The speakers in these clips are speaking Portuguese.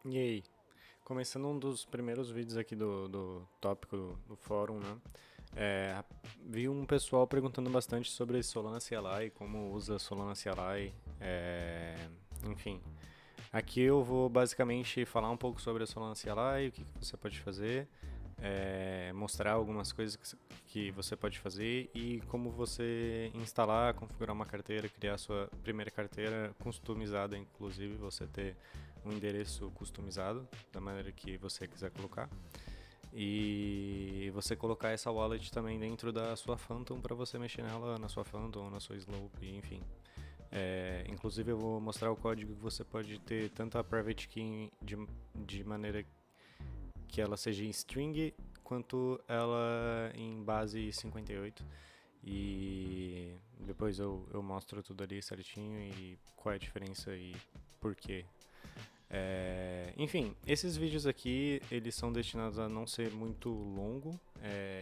E aí, começando um dos primeiros vídeos aqui do tópico do fórum, né? É, vi um pessoal perguntando bastante sobre Solana CLI, como usa Solana CLI, enfim. Aqui eu vou basicamente falar um pouco sobre a Solana CLI, o que você pode fazer, mostrar algumas coisas que você pode fazer e como você instalar, configurar uma carteira, criar a sua primeira carteira customizada, inclusive você ter um endereço customizado da maneira que você quiser colocar. E você colocar essa wallet também dentro da sua Phantom para você mexer nela na sua Phantom, na sua Slope, enfim. Inclusive eu vou mostrar o código que você pode ter tanto a private key de maneira que ela seja em string quanto ela em base 58 e depois eu mostro tudo ali certinho e qual é a diferença e por quê. Enfim, esses vídeos aqui eles são destinados a não ser muito longo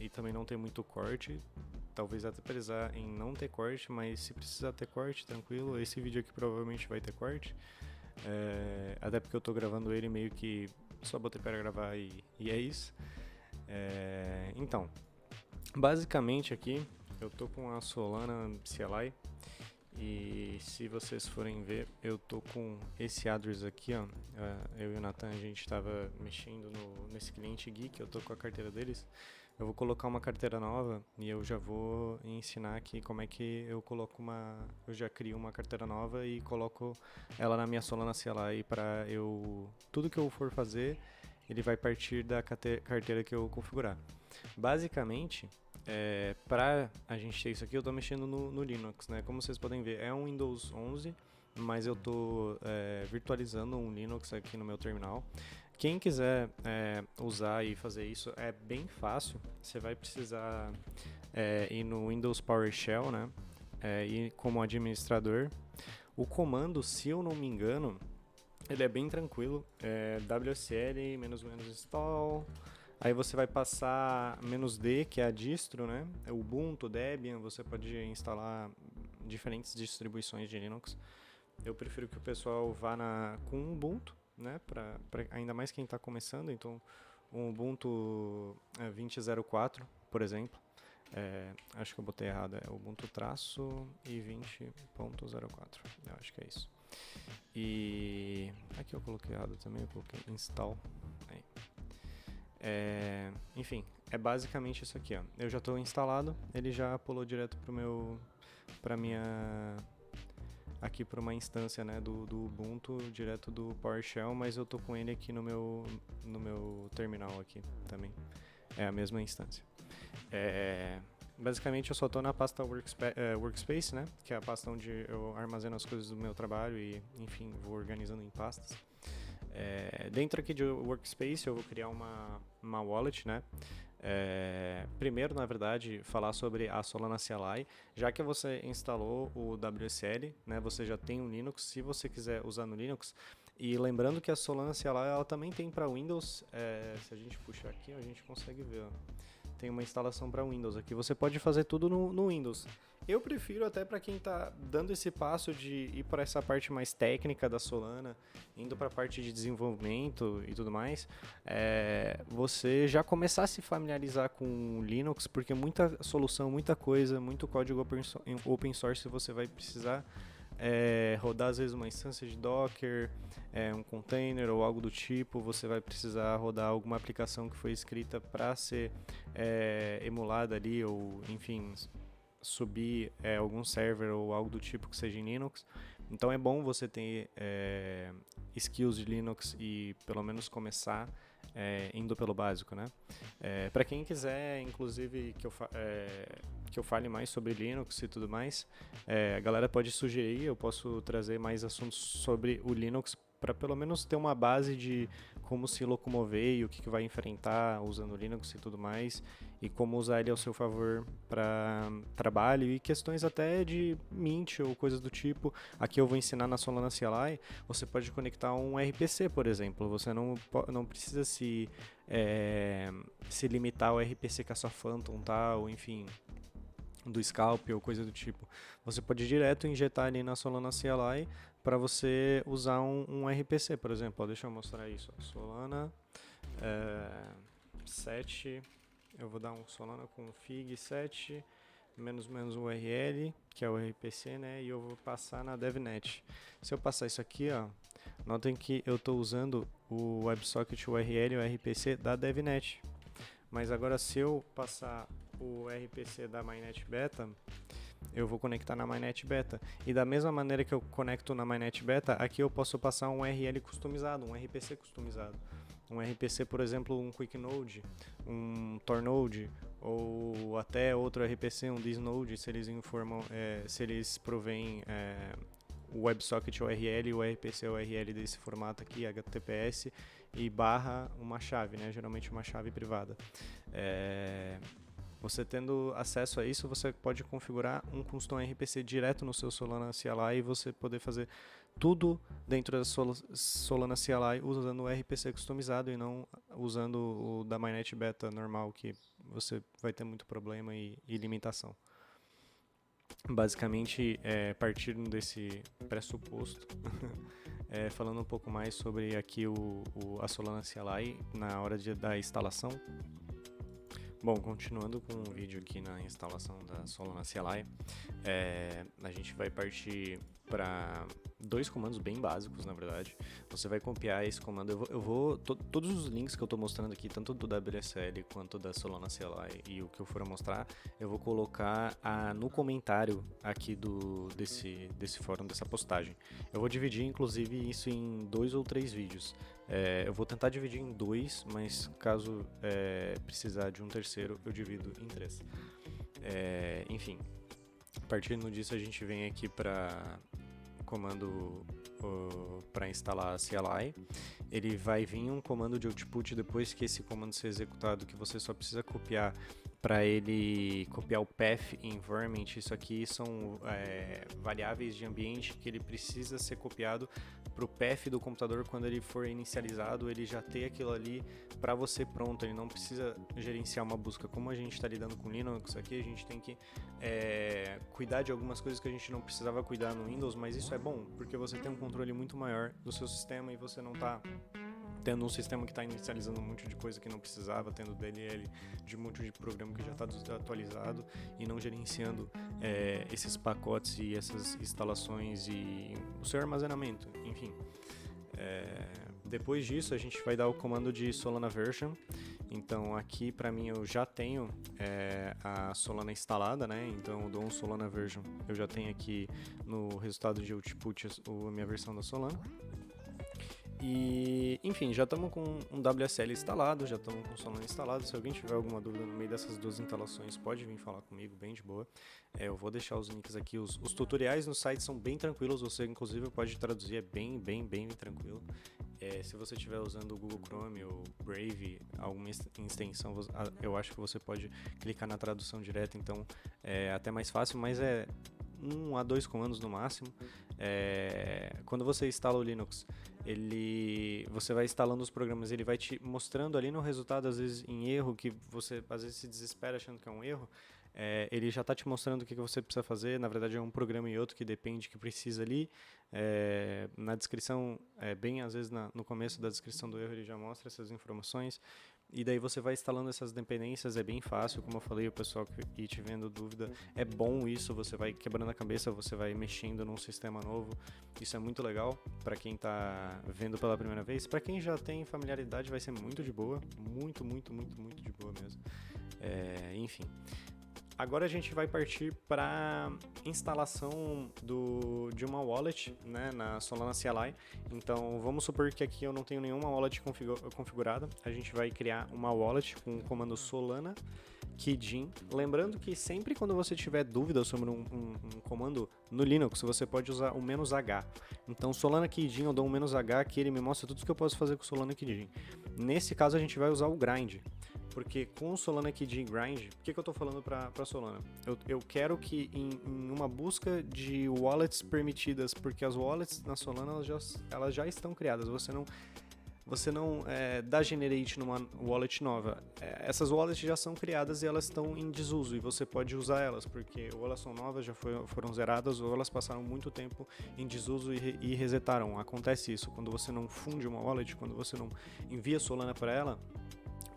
e também não ter muito corte. Talvez até precisar em não ter corte, mas se precisar ter corte, tranquilo. Esse vídeo aqui provavelmente vai ter corte. Até porque eu tô gravando ele meio que só botei para gravar e é isso. Então, basicamente aqui eu tô com a Solana CLI e se vocês forem ver, eu tô com esse address aqui, ó. Eu e o Nathan, a gente estava mexendo nesse cliente geek, eu tô com a carteira deles. Eu vou colocar uma carteira nova e eu já vou ensinar aqui como é que eu coloco eu já crio uma carteira nova e coloco ela na minha Solana CLI para tudo que eu for fazer, ele vai partir da carteira que eu configurar. Basicamente, para a gente ter isso aqui, eu estou mexendo no Linux, né? Como vocês podem ver, é um Windows 11, mas eu estou virtualizando um Linux aqui no meu terminal. Quem quiser usar e fazer isso é bem fácil. Você vai precisar ir no Windows PowerShell, né? E como administrador. O comando, se eu não me engano, ele é bem tranquilo. WSL -install. Aí você vai passar "-d", que é a distro, né? Ubuntu, Debian, você pode instalar diferentes distribuições de Linux. Eu prefiro que o pessoal vá com Ubuntu, né? Ainda mais quem está começando, então o Ubuntu 20.04, por exemplo. Acho que eu botei errado, é Ubuntu traço e 20.04. Eu acho que é isso. E aqui eu coloquei errado também, eu coloquei install. Aí. Enfim, é basicamente isso aqui, ó. Eu já estou instalado, ele já pulou direto para minha aqui para uma instância, né, do Ubuntu direto do PowerShell, mas eu tô com ele aqui no meu terminal aqui também. É a mesma instância. Basicamente eu só estou na pasta Workspace, né, que é a pasta onde eu armazeno as coisas do meu trabalho e, enfim, vou organizando em pastas. Dentro aqui de Workspace eu vou criar uma wallet, né? Primeiro, na verdade, falar sobre a Solana CLI. Já que você instalou o WSL, né, você já tem um Linux, se você quiser usar no Linux. E lembrando que a Solana CLI ela também tem para Windows. Se a gente puxar aqui, a gente consegue ver. Ó. Tem uma instalação para Windows aqui. Você pode fazer tudo no Windows. Eu prefiro até para quem está dando esse passo de ir para essa parte mais técnica da Solana, indo para a parte de desenvolvimento e tudo mais, você já começar a se familiarizar com Linux, porque muita solução, muita coisa, muito código open source você vai precisar rodar às vezes uma instância de Docker, um container ou algo do tipo. Você vai precisar rodar alguma aplicação que foi escrita para ser emulada ali, ou enfim, subir algum server ou algo do tipo que seja em Linux. Então é bom você ter skills de Linux e pelo menos começar indo pelo básico, né? Para quem quiser, inclusive, que eu fale mais sobre Linux e tudo mais, a galera pode sugerir, eu posso trazer mais assuntos sobre o Linux para pelo menos ter uma base de como se locomover e o que vai enfrentar usando Linux e tudo mais, e como usar ele ao seu favor para trabalho e questões até de Mint ou coisas do tipo. Aqui eu vou ensinar na Solana CLI, você pode conectar um RPC, por exemplo. Você não precisa se limitar ao RPC que a sua Phantom tá, ou enfim, do Scalp ou coisa do tipo. Você pode direto injetar ali na Solana CLI, para você usar um RPC, por exemplo. Ó, deixa eu mostrar isso. Ó. Solana 7, eu vou dar um Solana config 7 menos URL, que é o RPC, né? E eu vou passar na DevNet. Se eu passar isso aqui, ó, notem que eu estou usando o WebSocket URL e o RPC da DevNet. Mas agora se eu passar o RPC da Mainnet Beta, eu vou conectar na Mainnet Beta. E da mesma maneira que eu conecto na Mainnet Beta, aqui eu posso passar um URL customizado, um RPC customizado. Um RPC, por exemplo, um QuickNode, um TorNode, ou até outro RPC, um ThisNode, se eles informam, se eles provêm o WebSocket URL e o RPC URL desse formato aqui, HTTPS, e barra uma chave, né? Geralmente uma chave privada. Você tendo acesso a isso, você pode configurar um custom RPC direto no seu Solana CLI e você poder fazer tudo dentro da Solana CLI usando o RPC customizado e não usando o da Mainnet Beta normal, que você vai ter muito problema e limitação. Basicamente, partindo desse pressuposto, falando um pouco mais sobre aqui a Solana CLI na hora da instalação. Bom, continuando com o vídeo aqui na instalação da Solana CLI, a gente vai partir para dois comandos bem básicos, na verdade. Você vai copiar esse comando. Todos os links que eu estou mostrando aqui, tanto do WSL quanto da Solana CLI e o que eu for mostrar, eu vou colocar no comentário aqui desse fórum, dessa postagem. Eu vou dividir, inclusive, isso em 2 ou 3 vídeos. Eu vou tentar dividir em 2, mas caso precisar de um terceiro, eu divido em 3. Enfim, partindo disso, a gente vem aqui para comando para instalar a CLI. Ele vai vir um comando de output depois que esse comando ser executado, que você só precisa copiar para ele copiar o path environment. Isso aqui são variáveis de ambiente que ele precisa ser copiado para o path do computador. Quando ele for inicializado, ele já tem aquilo ali para você pronto. Ele não precisa gerenciar uma busca. Como a gente está lidando com Linux aqui, a gente tem que cuidar de algumas coisas que a gente não precisava cuidar no Windows, mas isso é bom, porque você tem um controle muito maior do seu sistema e você não está tendo um sistema que está inicializando um monte de coisa que não precisava, tendo DLL de um monte de programa que já está desatualizado e não gerenciando esses pacotes e essas instalações e o seu armazenamento, enfim. Depois disso, a gente vai dar o comando de Solana Version. Então aqui para mim eu já tenho a Solana instalada, né? Então eu dou um Solana Version, eu já tenho aqui no resultado de output a minha versão da Solana. E, enfim, já estamos com um WSL instalado, já estamos com o Solana instalado. Se alguém tiver alguma dúvida no meio dessas duas instalações, pode vir falar comigo, bem de boa. Eu vou deixar os links aqui. Os tutoriais no site são bem tranquilos, você inclusive pode traduzir, é bem tranquilo. Se você estiver usando o Google Chrome ou Brave, alguma extensão, eu acho que você pode clicar na tradução direta, então é até mais fácil, mas 1 a 2 comandos no máximo. Quando você instala o Linux, você vai instalando os programas, ele vai te mostrando ali no resultado, às vezes em erro, que você às vezes se desespera achando que é um erro. Ele já está te mostrando o que você precisa fazer. Na verdade é um programa e outro que depende, que precisa ali. Na descrição, bem às vezes no começo da descrição do erro, ele já mostra essas informações. E daí você vai instalando essas dependências, é bem fácil, como eu falei, o pessoal que te vendo dúvida, é bom isso, você vai quebrando a cabeça, você vai mexendo num sistema novo, isso é muito legal para quem está vendo pela primeira vez. Para quem já tem familiaridade vai ser muito de boa, muito de boa mesmo. Enfim. Agora a gente vai partir para instalação de uma wallet, né, na Solana CLI. Então vamos supor que aqui eu não tenho nenhuma wallet configurada. A gente vai criar uma wallet com o comando Solana Keygen. Lembrando que sempre quando você tiver dúvida sobre um comando no Linux, você pode usar o "-h". Então Solana Keygen, eu dou um "-h", que ele me mostra tudo o que eu posso fazer com o Solana Keygen. Nesse caso a gente vai usar o grind. Porque com o Solana Keygen Grind, o que eu estou falando para Solana? Eu quero que em uma busca de wallets permitidas, porque as wallets na Solana elas já estão criadas, você dá generate numa wallet nova. Essas wallets já são criadas e elas estão em desuso e você pode usar elas, porque ou elas são novas, já foram zeradas, ou elas passaram muito tempo em desuso e resetaram. Acontece isso quando você não funde uma wallet, quando você não envia Solana para ela.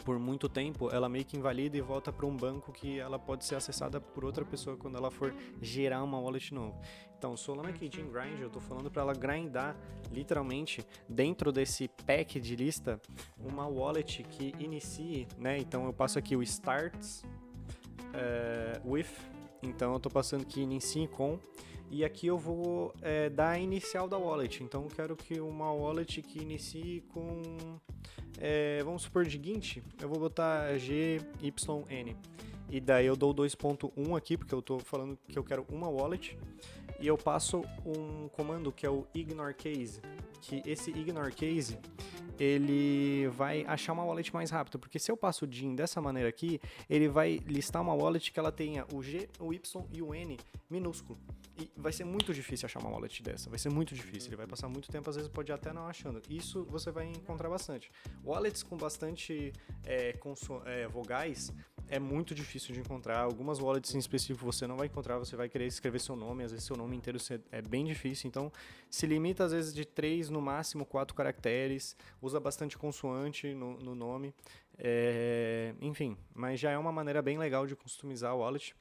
Por muito tempo, ela meio que invalida e volta para um banco que ela pode ser acessada por outra pessoa quando ela for gerar uma wallet nova. Então, Solana Keychain Grind, eu estou falando para ela grindar, literalmente, dentro desse pack de lista, uma wallet que inicie, né? Então, eu passo aqui o starts with, então eu estou passando que inicie com, e aqui eu vou dar a inicial da wallet. Então, eu quero que uma wallet que inicie com... vamos supor de Gint, eu vou botar GYN. E daí eu dou 2.1 aqui, porque eu estou falando que eu quero uma wallet. E eu passo um comando que é o ignore case. Que esse ignore case, ele vai achar uma wallet mais rápido. Porque se eu passo o DIN dessa maneira aqui, ele vai listar uma wallet que ela tenha o G, o Y e o N minúsculo. E vai ser muito difícil achar uma wallet dessa. Vai ser muito difícil. Ele vai passar muito tempo, às vezes pode até não achando. Isso você vai encontrar bastante. Wallets com bastante vogais é muito difícil de encontrar. Algumas wallets em específico você não vai encontrar. Você vai querer escrever seu nome. Às vezes seu nome inteiro é bem difícil. Então se limita às vezes de 3, no máximo 4 caracteres. Usa bastante consoante no nome. Enfim, mas já é uma maneira bem legal de customizar a wallet.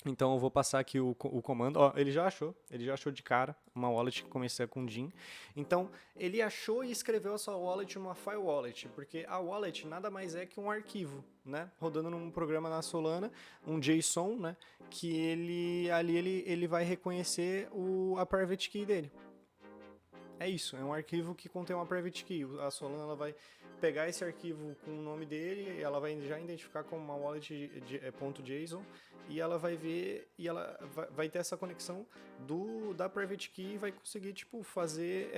Então eu vou passar aqui o comando. Ó, ele já achou de cara uma wallet que começa com DIN. Então ele achou e escreveu a sua wallet numa file wallet, porque a wallet nada mais é que um arquivo, né, rodando num programa na Solana, um JSON, né, que ele vai reconhecer a private key dele. É isso, é um arquivo que contém uma private key. A Solana ela vai pegar esse arquivo com o nome dele, ela vai já identificar como uma wallet .json e ela vai ver e ela vai ter essa conexão da private key e vai conseguir fazer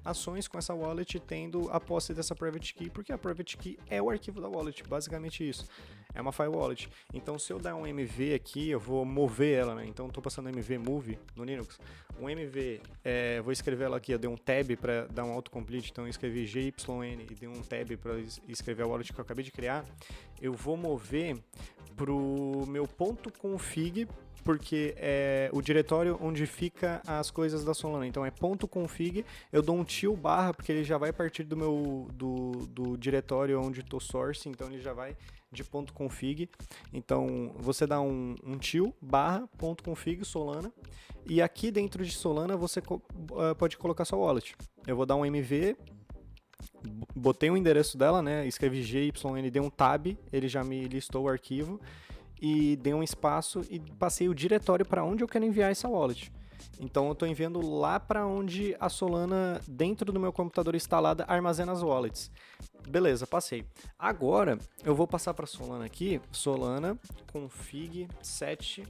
ações com essa wallet tendo a posse dessa private key, porque a private key é o arquivo da wallet, basicamente isso. É uma file wallet. Então se eu der um MV aqui, eu vou mover ela, né? Então estou passando MV move no Linux. Um MV, vou escrever ela aqui, eu dei um tab para dar um autocomplete, então eu escrevi GYN e dei um tab para escrever a wallet que eu acabei de criar. Eu vou mover pro meu .config, porque é o diretório onde fica as coisas da Solana. Então é .config, eu dou um til barra, porque ele já vai partir do diretório onde estou source, então ele já vai de .config. Então você dá um til barra .config Solana, e aqui dentro de Solana você pode colocar sua wallet. Eu vou dar um MV, botei o endereço dela, né? Escrevi GYN, dei um tab, ele já me listou o arquivo e dei um espaço e passei o diretório para onde eu quero enviar essa wallet. Então eu estou enviando lá para onde a Solana, dentro do meu computador instalada, armazena as wallets. Beleza, passei. Agora eu vou passar para Solana aqui, Solana config set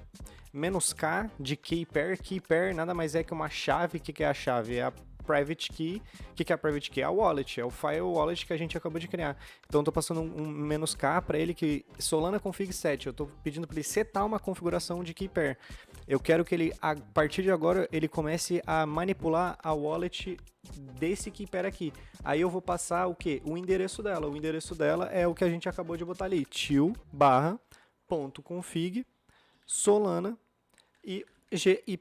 -k de keypair. Keypair nada mais é que uma chave. O que é a chave? É a private key. O que é a private key? É a wallet, é o file wallet que a gente acabou de criar. Então eu estou passando um -k para ele, que Solana config set. Eu estou pedindo para ele setar uma configuração de keypair. Eu quero que ele, a partir de agora, ele comece a manipular a wallet desse keypair aqui. Aí eu vou passar o que? O endereço dela. O endereço dela é o que a gente acabou de botar ali. til barra .config Solana e GY,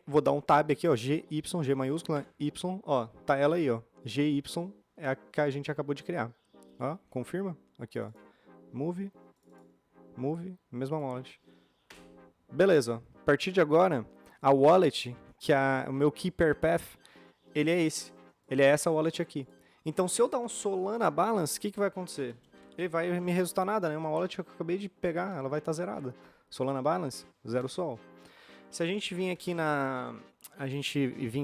vou dar um tab aqui, ó, GY, G maiúscula, Y, ó, tá ela aí, ó, GY é a que a gente acabou de criar, ó, confirma, aqui, ó, move, mesma wallet, beleza, ó. A partir de agora, a wallet, que o meu Keeper Path, ele é essa wallet aqui. Então, se eu dar um Solana Balance, o que vai acontecer? Ele vai me resultar nada, né, uma wallet que eu acabei de pegar, ela vai estar zerada, Solana Balance, 0 sol. Se a gente vir aqui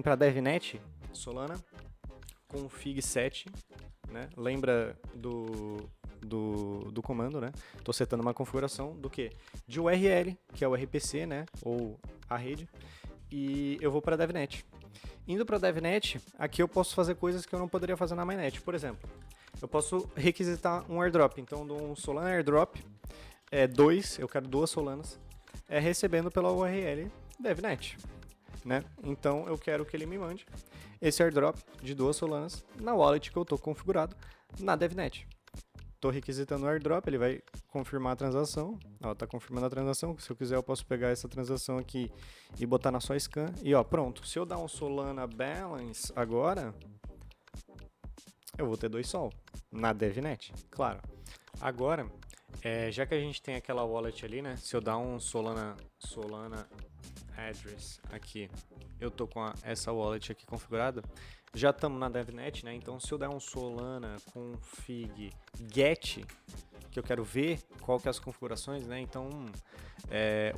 para DevNet, Solana, config set, né? Lembra do comando, né? Estou setando uma configuração do que? De URL, que é o RPC, né? Ou a rede, e eu vou para DevNet. Indo para DevNet, aqui eu posso fazer coisas que eu não poderia fazer na Mainnet. Por exemplo, eu posso requisitar um airdrop. Então, eu dou um Solana airdrop, 2, eu quero 2 Solanas, recebendo pela URL DevNet. né? Então eu quero que ele me mande esse airdrop de 2 Solanas na wallet que eu tô configurado na DevNet. Tô requisitando o airdrop, ele vai confirmar a transação. Ó, tá confirmando a transação. Se eu quiser, eu posso pegar essa transação aqui e botar na sua scan. E ó, pronto. Se eu dar um Solana Balance agora, eu vou ter 2 Sol na DevNet, claro. Agora, já que a gente tem aquela wallet ali, né? Se eu dar um Solana Address aqui, eu tô com essa wallet aqui configurada. Já estamos na DevNet, né? Então, se eu der um Solana config get, que eu quero ver qual que é as configurações, né? Então,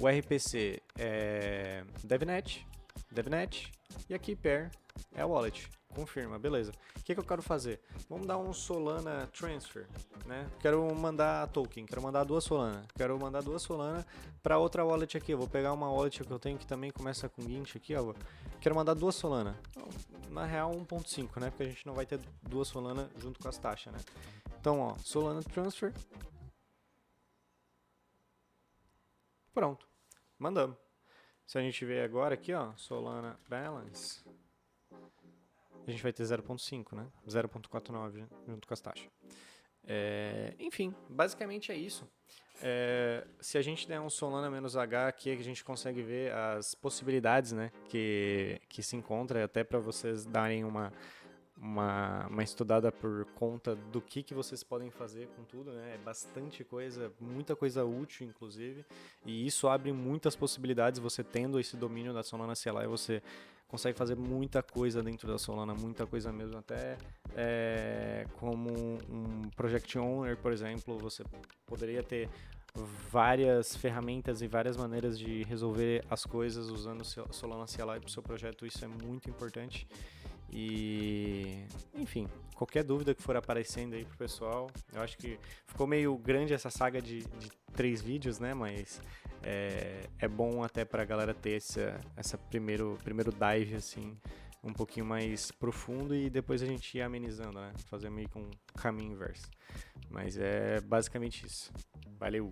o RPC é DevNet, e aqui pair é a wallet. Confirma, beleza. O que eu quero fazer? Vamos dar um Solana Transfer, né? Quero mandar token, quero mandar 2 Solana. Quero mandar 2 Solana para outra wallet aqui. Eu vou pegar uma wallet que eu tenho que também começa com Gint aqui, ó. Quero mandar 2 Solana. Na real, 1.5, né? Porque a gente não vai ter 2 Solana junto com as taxas, né? Então, ó, Solana Transfer. Pronto. Mandamos. Se a gente ver agora aqui, ó, Solana Balance, a gente vai ter 0.5, né? 0.49 junto com as taxas. Enfim, basicamente é isso. Se a gente der um Solana menos H aqui, a gente consegue ver as possibilidades, né, que se encontra, até para vocês darem uma estudada por conta do que vocês podem fazer com tudo, né? É bastante coisa, muita coisa útil, inclusive, e isso abre muitas possibilidades. Você tendo esse domínio da Solana CLI, você consegue fazer muita coisa dentro da Solana, muita coisa mesmo, até como um Project Owner, por exemplo, você poderia ter várias ferramentas e várias maneiras de resolver as coisas usando Solana CLI para o seu projeto. Isso é muito importante. E, enfim, qualquer dúvida que for aparecendo aí pro pessoal, eu acho que ficou meio grande essa saga de 3 vídeos, né? Mas é bom até pra galera ter essa primeiro dive, assim, um pouquinho mais profundo, e depois a gente ir amenizando, né? Fazer meio que um caminho inverso. Mas é basicamente isso. Valeu!